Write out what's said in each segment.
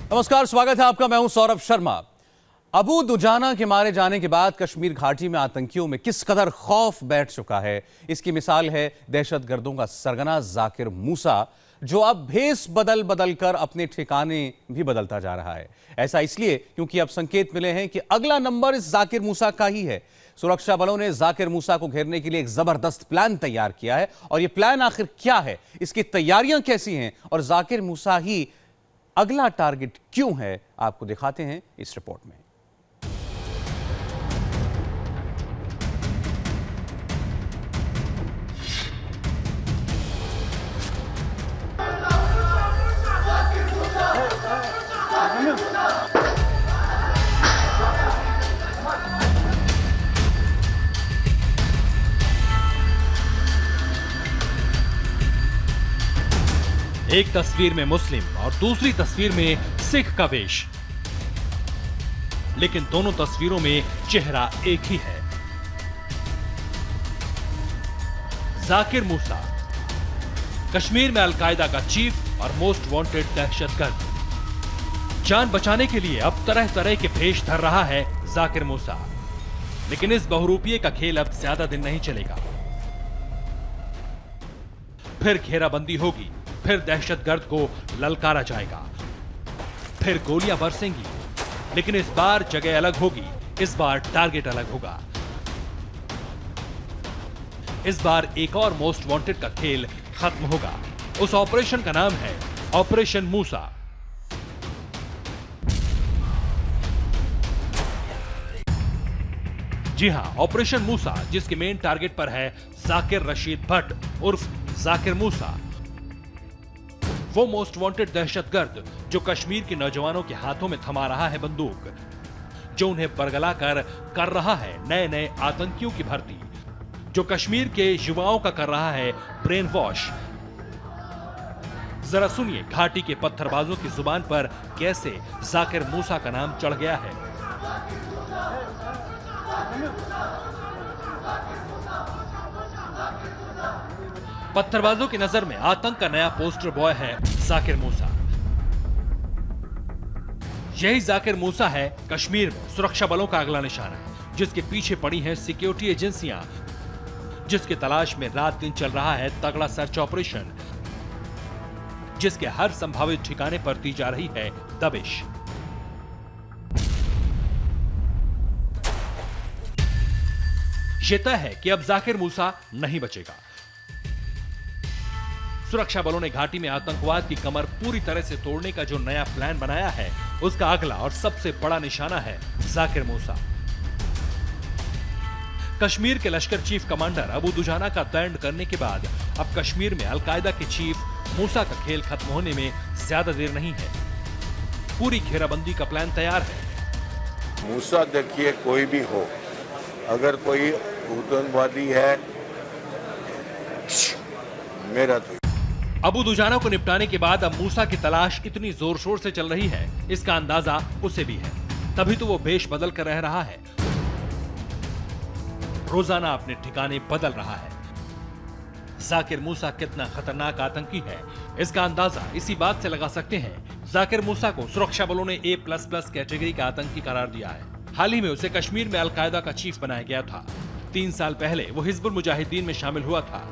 नमस्कार, स्वागत है आपका। मैं हूं सौरभ शर्मा। अबू दुजाना के मारे जाने के बाद कश्मीर घाटी में आतंकियों में किस कदर खौफ बैठ चुका है, इसकी मिसाल है दहशतगर्दों का सरगना जाकिर मूसा, जो अब भेस बदल बदल कर अपने ठिकाने भी बदलता जा रहा है। ऐसा इसलिए क्योंकि अब संकेत मिले हैं कि अगला नंबर इस जाकिर मूसा का ही है। सुरक्षा बलों ने जाकिर मूसा को घेरने के लिए एक जबरदस्त प्लान तैयार किया है, और यह प्लान आखिर क्या है, इसकी तैयारियां कैसी हैं, और जाकिर मूसा ही अगला टारगेट क्यों है, आपको दिखाते हैं इस रिपोर्ट में। एक तस्वीर में मुस्लिम और दूसरी तस्वीर में सिख का वेश, लेकिन दोनों तस्वीरों में चेहरा एक ही है। जाकिर मूसा कश्मीर में अलकायदा का चीफ और मोस्ट वांटेड दहशतगर्द। जान बचाने के लिए अब तरह तरह के भेष धर रहा है जाकिर मूसा, लेकिन इस बहुरूपिये का खेल अब ज्यादा दिन नहीं चलेगा। फिर घेराबंदी होगी, फिर दहशतगर्द को ललकारा जाएगा, फिर गोलियां बरसेंगी, लेकिन इस बार जगह अलग होगी, इस बार टारगेट अलग होगा। इस बार एक और मोस्ट वांटेड का खेल खत्म होगा। उस ऑपरेशन का नाम है ऑपरेशन मूसा। जी हां, ऑपरेशन मूसा, जिसके मेन टारगेट पर है जाकिर रशीद भट्ट उर्फ जाकिर मूसा, वो मोस्ट वांटेड दहशतगर्द जो कश्मीर के नौजवानों के हाथों में थमा रहा है बंदूक, जो उन्हें बरगला कर रहा है नए नए आतंकियों की भर्ती, जो कश्मीर के युवाओं का कर रहा है ब्रेन वॉश। जरा सुनिए घाटी के पत्थरबाजों की जुबान पर कैसे जाकिर मूसा का नाम चढ़ गया है। पत्थरबाजों की नजर में आतंक का नया पोस्टर बॉय है जाकिर मूसा। यही जाकिर मूसा है कश्मीर में सुरक्षा बलों का अगला निशाना, जिसके पीछे पड़ी हैं सिक्योरिटी एजेंसियां, जिसकी तलाश में रात दिन चल रहा है तगड़ा सर्च ऑपरेशन, जिसके हर संभावित ठिकाने पर दी जा रही है दबिश। यह तय है कि अब जाकिर मूसा नहीं बचेगा। सुरक्षा बलों ने घाटी में आतंकवाद की कमर पूरी तरह से तोड़ने का जो नया प्लान बनाया है, उसका अगला और सबसे बड़ा निशाना है जाकिर मूसा। कश्मीर के लश्कर चीफ कमांडर अबू दुजाना का दैंड करने के बाद अब कश्मीर में अलकायदा के चीफ मूसा का खेल खत्म होने में ज्यादा देर नहीं है। पूरी घेराबंदी का प्लान तैयार है। मूसा देखिए, कोई भी हो, अगर कोई आतंकवादी है मेरा तो। अबू दुजाना को निपटाने के बाद अब मूसा की तलाश इतनी जोर शोर से चल रही है, इसका अंदाजा उसे भी है, तभी तो वो भेष बदल कर रह रहा है, रोजाना अपने ठिकाने बदल रहा है। जाकिर मूसा कितना खतरनाक आतंकी है, इसका अंदाजा इसी बात से लगा सकते हैं। जाकिर मूसा को सुरक्षा बलों ने A++ कैटेगरी का आतंकी करार दिया है। हाल ही में उसे कश्मीर में अलकायदा का चीफ बनाया गया था। 3 साल पहले वो हिजबुल मुजाहिदीन में शामिल हुआ था,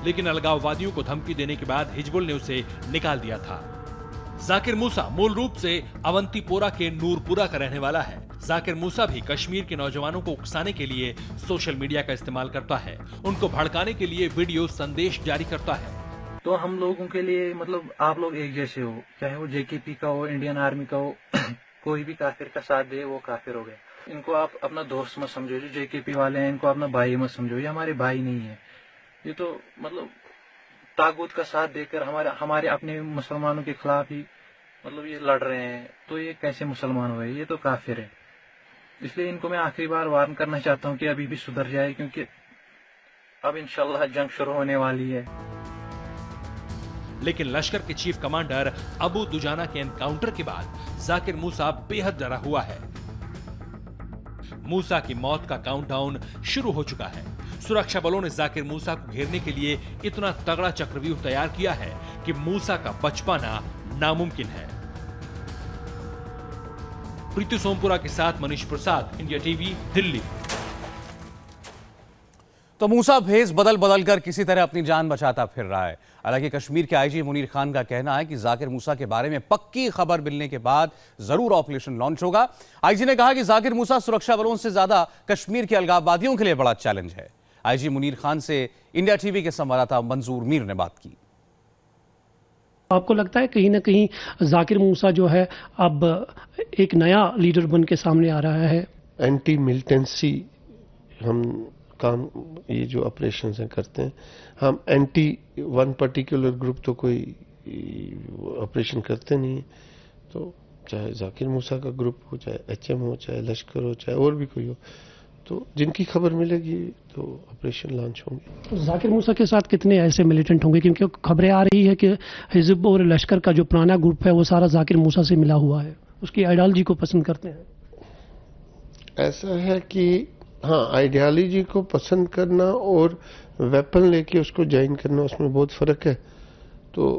लेकिन अलगाववादियों को धमकी देने के बाद हिजबुल ने उसे निकाल दिया था। जाकिर मूसा मूल रूप से अवंतीपोरा के नूरपुरा का रहने वाला है। जाकिर मूसा भी कश्मीर के नौजवानों को उकसाने के लिए सोशल मीडिया का इस्तेमाल करता है, उनको भड़काने के लिए वीडियो संदेश जारी करता है। तो हम लोगों के लिए मतलब आप लोग एक जैसे हो, चाहे वो JKP का हो, इंडियन आर्मी का हो, कोई भी काफिर का साथ दे वो काफिर हो गया। इनको आप अपना दोस्त मत समझो, जो JKP वाले हैं इनको अपना भाई मत समझो, ये हमारे भाई नहीं है। ये तो मतलब ताकूत का साथ देकर हमारे अपने मुसलमानों के खिलाफ ही मतलब ये लड़ रहे हैं, तो ये कैसे मुसलमान हुए? ये तो काफिर है। इसलिए इनको मैं आखिरी बार वार्न करना चाहता हूँ कि अभी भी सुधर जाए, क्योंकि अब इंशाल्लाह जंग शुरू होने वाली है। लेकिन लश्कर के चीफ कमांडर अबू दुजाना के एनकाउंटर के बाद जाकिर मूसा बेहद डरा हुआ है। मूसा की मौत का काउंटडाउन शुरू हो चुका है। सुरक्षा बलों ने जाकिर मूसा को घेरने के लिए इतना तगड़ा चक्रव्यूह तैयार किया है कि मूसा का बच पाना नामुमकिन है। प्रीति सोमपुरा के साथ मनीष प्रसाद, इंडिया टीवी, दिल्ली। तो मूसा भेस बदल बदल कर किसी तरह अपनी जान बचाता फिर रहा है। हालांकि कश्मीर के आईजी मुनीर खान का कहना है कि जाकिर मूसा के बारे में पक्की खबर मिलने के बाद जरूर ऑपरेशन लॉन्च होगा। आईजी ने कहा कि जाकिर मूसा सुरक्षा बलों से ज्यादा कश्मीर के अलगाववादियों के लिए बड़ा चैलेंज है। आईजी मुनीर खान से इंडिया टीवी के संवाददाता मंजूर मीर ने बात की। आपको लगता है कहीं ना कहीं जाकिर मूसा जो है अब एक नया लीडर बन के सामने आ रहा है? एंटी मिलिटेंसी हम काम ये जो ऑपरेशंस हैं करते हैं, हम एंटी वन पर्टिकुलर ग्रुप तो कोई ऑपरेशन करते नहीं है। तो चाहे जाकिर मूसा का ग्रुप हो, चाहे एचएम हो, चाहे लश्कर हो, चाहे और भी कोई हो, तो जिनकी खबर मिलेगी तो ऑपरेशन लॉन्च होंगे। जाकिर मूसा के साथ कितने ऐसे मिलिटेंट होंगे, क्योंकि खबरें आ रही है कि हिजब और लश्कर का जो पुराना ग्रुप है वो सारा जाकिर मूसा से मिला हुआ है, उसकी आइडियोलॉजी को पसंद करते हैं? ऐसा है कि हाँ, आइडियोलॉजी को पसंद करना और वेपन लेके उसको ज्वाइन करना, उसमें बहुत फर्क है। तो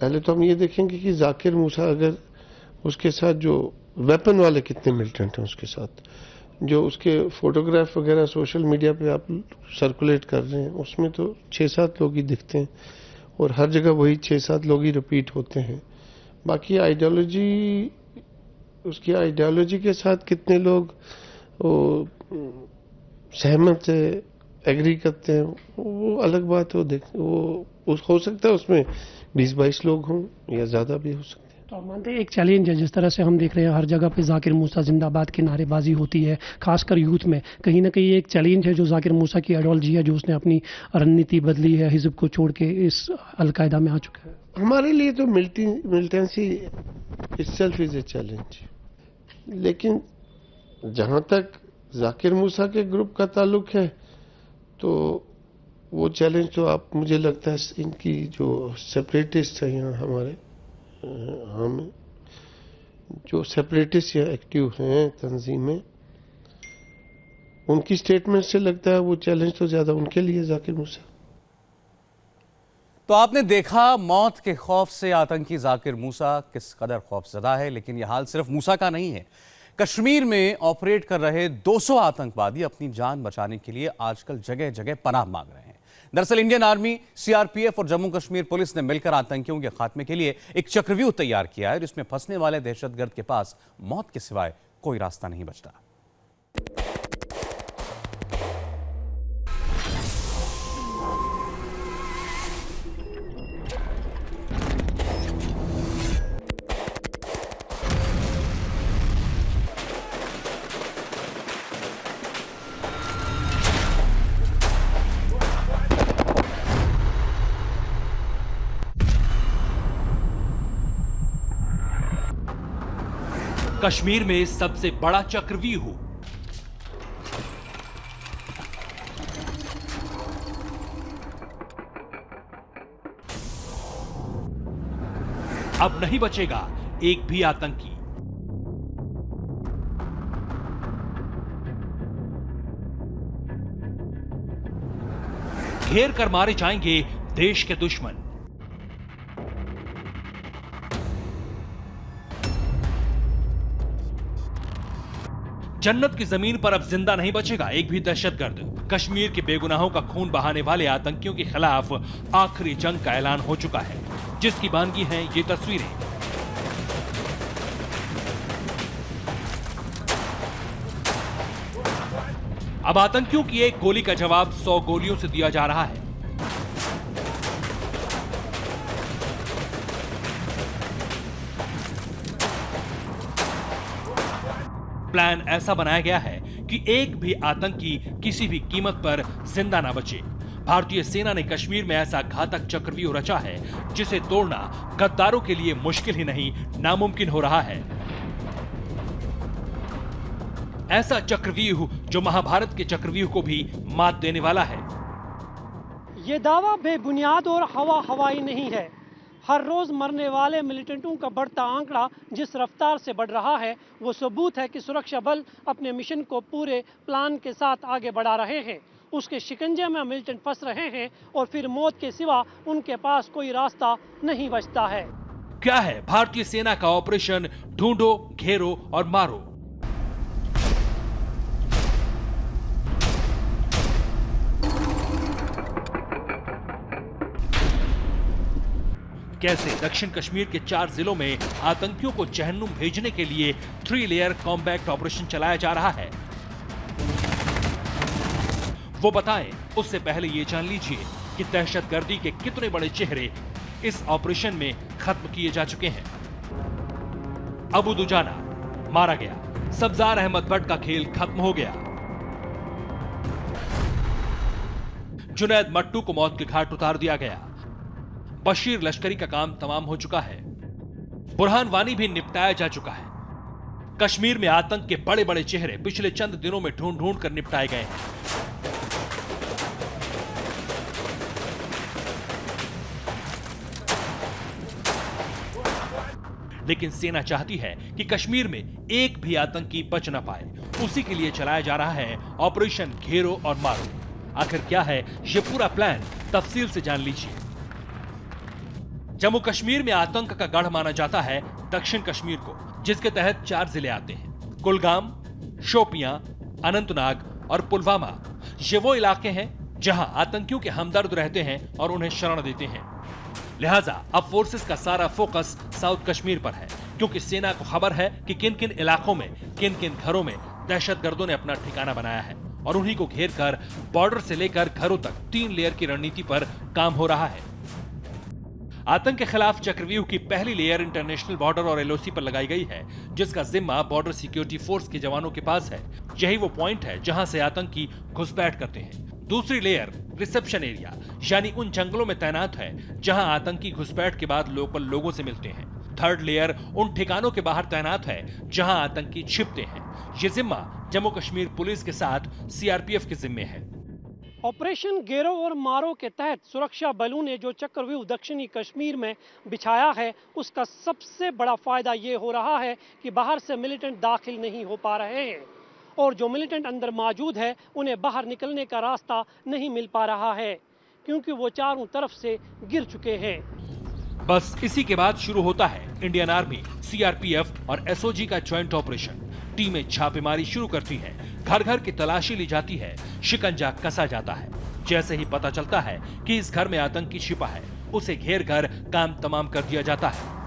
पहले तो हम ये देखेंगे कि जाकिर मूसा अगर उसके साथ जो वेपन वाले कितने मिलिटेंट हैं उसके साथ, जो उसके फोटोग्राफ वगैरह सोशल मीडिया पे आप सर्कुलेट कर रहे हैं, उसमें तो 6-7 लोग ही दिखते हैं और हर जगह वही 6-7 लोग ही रिपीट होते हैं। बाकी आइडियोलॉजी, उसकी आइडियोलॉजी के साथ कितने लोग सहमत है, एग्री करते हैं, वो अलग बात है। वो हो सकता है उसमें 20-22 लोग हों या ज्यादा भी हो सकते हैं। तो आप मानते हैं एक चैलेंज है, जिस तरह से हम देख रहे हैं हर जगह पे जाकिर मूसा जिंदाबाद की नारेबाजी होती है, खासकर यूथ में, कहीं ना कहीं एक चैलेंज है जो जाकिर मूसा की आइडियोलॉजी है, जो उसने अपनी रणनीति बदली है, हिजब को छोड़ के इस अलकायदा में आ चुका है। हमारे लिए तो militancy itself is a challenge, लेकिन जहां तक जाकिर मूसा के ग्रुप का ताल्लुक है तो वो चैलेंज तो आप, मुझे लगता है इनकी जो सेपरेटिस्ट है यहाँ हमारे, हम जो सेपरेटिस्ट या एक्टिव हैं तंजीम में, उनकी स्टेटमेंट से लगता है वो चैलेंज तो ज्यादा उनके लिए जाकिर मूसा। तो आपने देखा मौत के खौफ से आतंकी जाकिर मूसा किस कदर खौफजदा है। लेकिन यह हाल सिर्फ मूसा का नहीं है। कश्मीर में ऑपरेट कर रहे 200 आतंकवादी अपनी जान बचाने के लिए आजकल जगह जगह पनाह मांग रहे हैं। दरअसल इंडियन आर्मी, सीआरपीएफ और जम्मू कश्मीर पुलिस ने मिलकर आतंकियों के खात्मे के लिए एक चक्रव्यूह तैयार किया है, जिसमें फंसने वाले दहशतगर्द के पास मौत के सिवाय कोई रास्ता नहीं बचता। कश्मीर में सबसे बड़ा चक्रव्यूह। अब नहीं बचेगा एक भी आतंकी। घेर कर मारे जाएंगे देश के दुश्मन। जन्नत की जमीन पर अब जिंदा नहीं बचेगा एक भी दहशतगर्द। कश्मीर के बेगुनाहों का खून बहाने वाले आतंकियों के खिलाफ आखिरी जंग का ऐलान हो चुका है, जिसकी बानगी हैं ये तस्वीरें। अब आतंकियों की एक गोली का जवाब 100 गोलियों से दिया जा रहा है। प्लान ऐसा बनाया गया है कि एक भी आतंकी किसी भी कीमत पर जिंदा ना बचे। भारतीय सेना ने कश्मीर में ऐसा घातक चक्रव्यूह रचा है जिसे तोड़ना गद्दारों के लिए मुश्किल ही नहीं, नामुमकिन हो रहा है। ऐसा चक्रव्यूह जो महाभारत के चक्रव्यूह को भी मात देने वाला है। ये दावा बेबुनियाद और हवाई नहीं है। हर रोज मरने वाले मिलिटेंटों का बढ़ता आंकड़ा जिस रफ्तार से बढ़ रहा है, वो सबूत है कि सुरक्षा बल अपने मिशन को पूरे प्लान के साथ आगे बढ़ा रहे हैं। उसके शिकंजे में मिलिटेंट फंस रहे हैं और फिर मौत के सिवा उनके पास कोई रास्ता नहीं बचता है। क्या है भारतीय सेना का ऑपरेशन ढूंढो, घेरो और मारो? कैसे दक्षिण कश्मीर के 4 जिलों में आतंकियों को जहन्नुम भेजने के लिए 3 लेयर कॉम्बैक्ट ऑपरेशन चलाया जा रहा है, वो बताएं। उससे पहले ये जान लीजिए कि दहशतगर्दी के कितने बड़े चेहरे इस ऑपरेशन में खत्म किए जा चुके हैं। अबू दुजाना मारा गया, सब्जार अहमद भट्ट का खेल खत्म हो गया, जुनैद मट्टू को मौत के घाट उतार दिया गया, बशीर लश्करी का काम तमाम हो चुका है, बुरहान वानी भी निपटाया जा चुका है। कश्मीर में आतंक के बड़े बड़े चेहरे पिछले चंद दिनों में ढूंढ ढूंढ कर निपटाए गए हैं। लेकिन सेना चाहती है कि कश्मीर में एक भी आतंकी बच न पाए। उसी के लिए चलाया जा रहा है ऑपरेशन घेरो और मारो। आखिर क्या है ये पूरा प्लान, तफसील से जान लीजिए। जम्मू कश्मीर में आतंक का गढ़ माना जाता है दक्षिण कश्मीर को, जिसके तहत 4 जिले आते हैं: कुलगाम, शोपियां, अनंतनाग और पुलवामा। ये वो इलाके हैं जहां आतंकियों के हमदर्द रहते हैं और उन्हें शरण देते हैं। लिहाजा अब फोर्सेस का सारा फोकस साउथ कश्मीर पर है, क्योंकि सेना को खबर है कि किन किन इलाकों में, किन किन घरों में दहशतगर्दों ने अपना ठिकाना बनाया है, और उन्हीं को घेर कर बॉर्डर से लेकर घरों तक 3 लेयर की रणनीति पर काम हो रहा है। आतंक के खिलाफ चक्रव्यूह की पहली लेयर इंटरनेशनल बॉर्डर और एलओसी पर लगाई गई है, जिसका जिम्मा बॉर्डर सिक्योरिटी फोर्स के जवानों के पास है। यही वो पॉइंट है जहां से आतंकी घुसपैठ करते हैं। दूसरी लेयर रिसेप्शन एरिया, यानी उन जंगलों में तैनात है जहां आतंकी घुसपैठ के बाद लोकल लोगों से मिलते हैं। थर्ड लेयर उन ठिकानों के बाहर तैनात है जहां आतंकी छिपते हैं। ये जिम्मा जम्मू कश्मीर पुलिस के साथ सीआरपीएफ के जिम्मे है। ऑपरेशन घेरो और मारो के तहत सुरक्षा बलों ने जो चक्रव्यूह दक्षिणी कश्मीर में बिछाया है, उसका सबसे बड़ा फायदा ये हो रहा है कि बाहर से मिलिटेंट दाखिल नहीं हो पा रहे हैं, और जो मिलिटेंट अंदर मौजूद है उन्हें बाहर निकलने का रास्ता नहीं मिल पा रहा है, क्योंकि वो चारों तरफ से गिर चुके हैं। बस इसी के बाद शुरू होता है इंडियन आर्मी, सीआरपीएफ और एसओजी का ज्वाइंट ऑपरेशन। टीमें छापेमारी शुरू करती हैं, घर घर की तलाशी ली जाती है, शिकंजा कसा जाता है। जैसे ही पता चलता है कि इस घर में आतंकी छिपा है, उसे घेर कर काम तमाम कर दिया जाता है।